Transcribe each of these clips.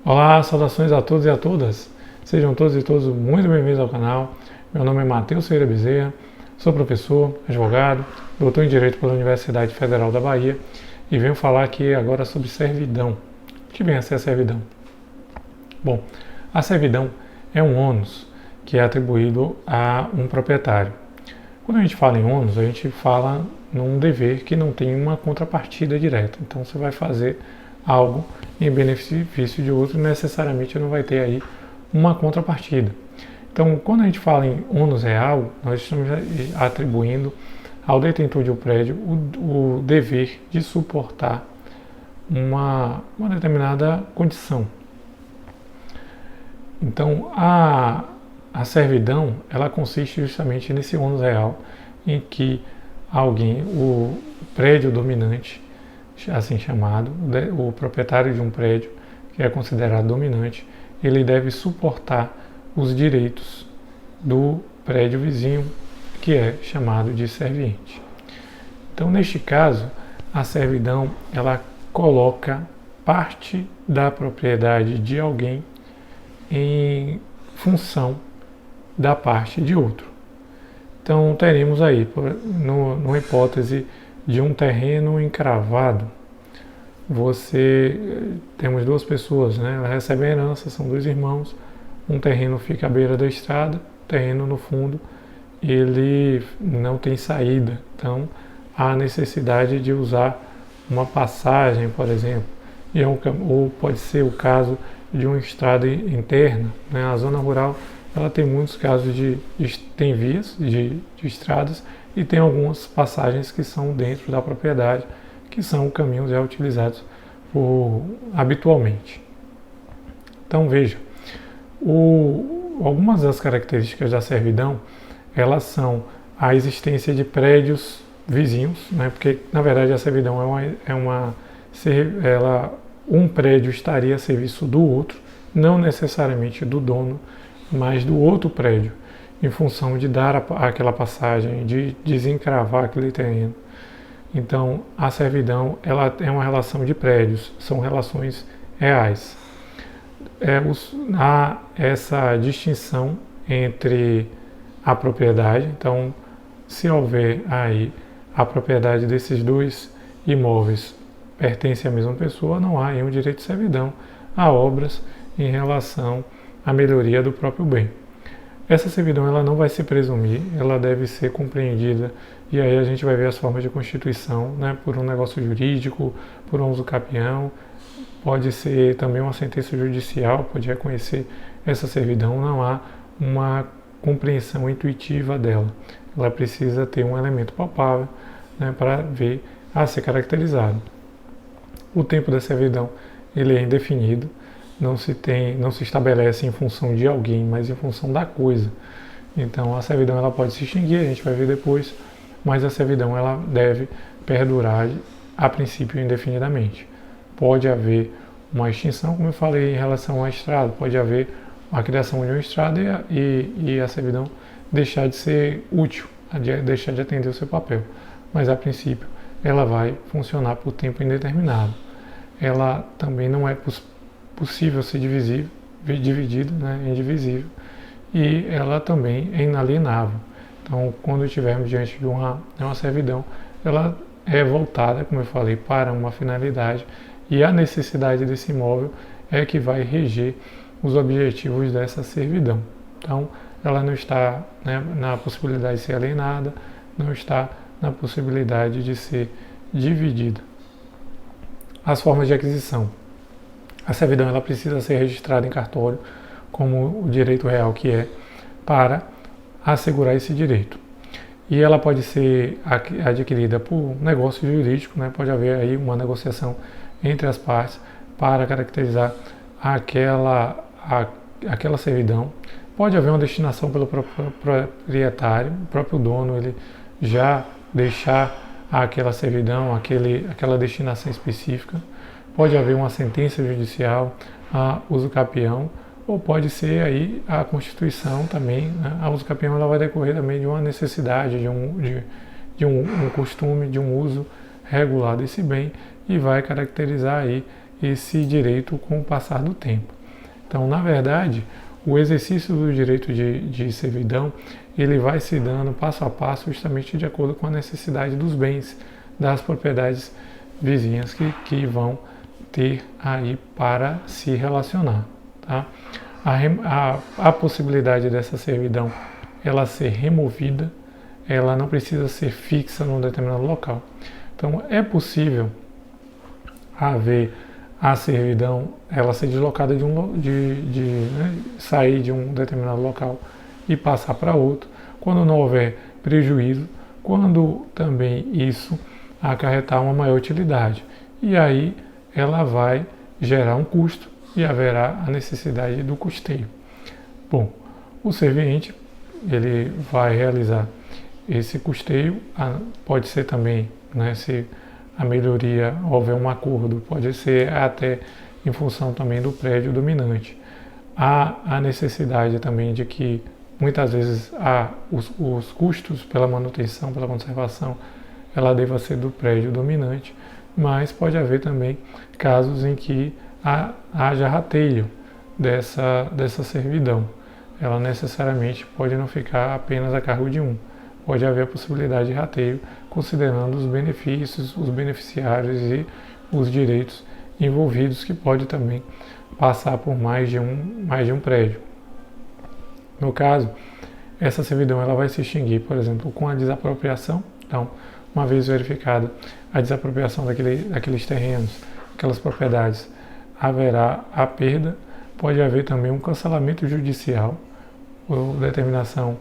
Olá, saudações a todos e a todas. Sejam todos e todas muito bem-vindos ao canal. Meu nome é Matheus Ferreira Bezerra, sou professor, advogado, doutor em Direito pela Universidade Federal da Bahia e venho falar aqui agora sobre servidão. O que vem a ser a servidão? Bom, a servidão é um ônus que é atribuído a um proprietário. Quando a gente fala em ônus, a gente fala num dever que não tem uma contrapartida direta. Então você vai fazer algo em benefício de outro, necessariamente não vai ter aí uma contrapartida. Então, quando a gente fala em ônus real, nós estamos atribuindo ao detentor de um prédio o dever de suportar uma determinada condição. Então, a servidão, ela consiste justamente nesse ônus real, em que alguém, o prédio dominante, assim chamado, o proprietário de um prédio, que é considerado dominante, ele deve suportar os direitos do prédio vizinho, que é chamado de serviente. Então, neste caso, a servidão, ela coloca parte da propriedade de alguém em função da parte de outro. Então, teremos aí, numa hipótese de um terreno encravado, temos duas pessoas, né? Elas recebem herança, são dois irmãos, um terreno fica à beira da estrada, terreno no fundo, ele não tem saída, então há necessidade de usar uma passagem, por exemplo, ou pode ser o caso de uma estrada interna, né? A zona rural, ela tem muitos casos tem vias de estradas e tem algumas passagens que são dentro da propriedade, que são caminhos já utilizados habitualmente. Então veja, algumas das características da servidão, elas são a existência de prédios vizinhos, né? Porque na verdade a servidão um prédio estaria a serviço do outro, não necessariamente do dono, mas do outro prédio, em função de dar aquela passagem, de desencravar aquele terreno. Então, a servidão, ela é uma relação de prédios, são relações reais. Há essa distinção entre a propriedade, então, se houver aí a propriedade desses dois imóveis pertence à mesma pessoa, não há aí um direito de servidão a obras em relação à melhoria do próprio bem. Essa servidão ela não vai se presumir, ela deve ser compreendida, e aí a gente vai ver as formas de constituição, né, por um negócio jurídico, por um uso capião, pode ser também uma sentença judicial, pode reconhecer essa servidão, não há uma compreensão intuitiva dela. Ela precisa ter um elemento palpável, né, para ver a ser caracterizado. O tempo da servidão ele é indefinido, não se estabelece em função de alguém, mas em função da coisa. Então a servidão ela pode se extinguir, a gente vai ver depois, mas a servidão ela deve perdurar a princípio indefinidamente. Pode haver uma extinção, como eu falei em relação à estrada, pode haver a criação de uma estrada e a servidão deixar de ser útil, deixar de atender o seu papel. Mas a princípio ela vai funcionar por tempo indeterminado. Ela também não é possível ser dividida, né, indivisível, e ela também é inalienável. Então, quando estivermos diante de uma servidão, ela é voltada, como eu falei, para uma finalidade, e a necessidade desse imóvel é que vai reger os objetivos dessa servidão. Então, ela não está, né, na possibilidade de ser alienada, não está na possibilidade de ser dividida. As formas de aquisição. A servidão ela precisa ser registrada em cartório, como o direito real que é, para assegurar esse direito. E ela pode ser adquirida por negócio jurídico, né? Pode haver aí uma negociação entre as partes para caracterizar aquela servidão. Pode haver uma destinação pelo proprietário, o próprio dono, ele já deixar aquela servidão, aquela destinação específica. Pode haver uma sentença judicial a uso capião, ou pode ser aí a Constituição também, né? A uso capião ela vai decorrer também de uma necessidade, de um costume, de um uso regular desse bem, e vai caracterizar aí esse direito com o passar do tempo. Então, na verdade, o exercício do direito de servidão, ele vai se dando passo a passo justamente de acordo com a necessidade dos bens, das propriedades vizinhas que vão ter aí para se relacionar. Tá? A possibilidade dessa servidão ela ser removida, ela não precisa ser fixa num determinado local. Então é possível haver a servidão ela ser deslocada sair de um determinado local e passar para outro, quando não houver prejuízo, quando também isso acarretar uma maior utilidade. E aí ela vai gerar um custo e haverá a necessidade do custeio. Bom, o serviente ele vai realizar esse custeio, pode ser também, né, se a melhoria houver um acordo, pode ser até em função também do prédio dominante. Há a necessidade também de que muitas vezes os custos pela manutenção, pela conservação, ela deva ser do prédio dominante, mas pode haver também casos em que haja rateio dessa servidão. Ela necessariamente pode não ficar apenas a cargo de um. Pode haver a possibilidade de rateio, considerando os benefícios, os beneficiários e os direitos envolvidos, que pode também passar por mais de um prédio. No caso, essa servidão ela vai se extinguir, por exemplo, com a desapropriação. Então, uma vez verificada a desapropriação daqueles terrenos, aquelas propriedades, haverá a perda, pode haver também um cancelamento judicial, ou determinação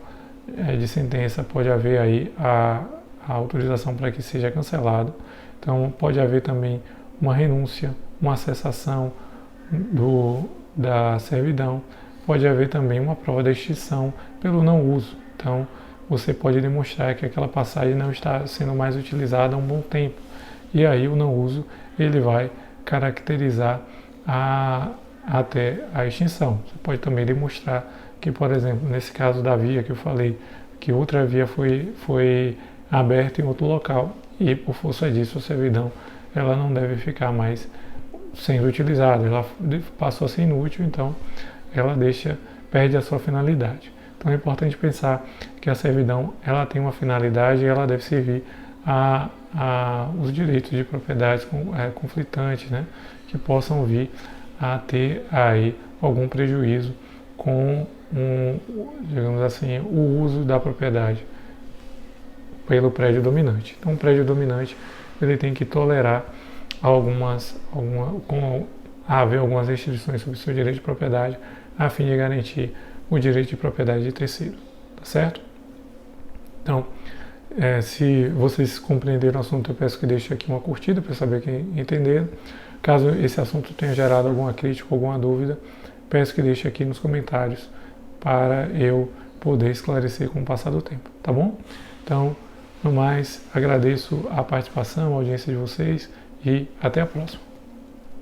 de sentença, pode haver aí a autorização para que seja cancelado. Então, pode haver também uma renúncia, uma cessação da servidão, pode haver também uma prova da extinção pelo não uso. Então, você pode demonstrar que aquela passagem não está sendo mais utilizada há um bom tempo. E aí o não uso ele vai caracterizar até a extinção. Você pode também demonstrar que, por exemplo, nesse caso da via que eu falei, que outra via foi aberta em outro local e por força disso a servidão ela não deve ficar mais sendo utilizada, ela passou a ser inútil, então ela perde a sua finalidade. Então é importante pensar que a servidão ela tem uma finalidade e ela deve servir os direitos de propriedades conflitantes, né, que possam vir a ter aí algum prejuízo com digamos assim, o uso da propriedade pelo prédio dominante. Então o prédio dominante ele tem que tolerar haver algumas restrições sobre o seu direito de propriedade a fim de garantir o direito de propriedade de terceiro, tá certo? Então, se vocês compreenderam o assunto, eu peço que deixem aqui uma curtida para saber que entenderam. Caso esse assunto tenha gerado alguma crítica, alguma dúvida, peço que deixem aqui nos comentários para eu poder esclarecer com o passar do tempo, tá bom? Então, no mais, agradeço a participação, a audiência de vocês e até a próxima.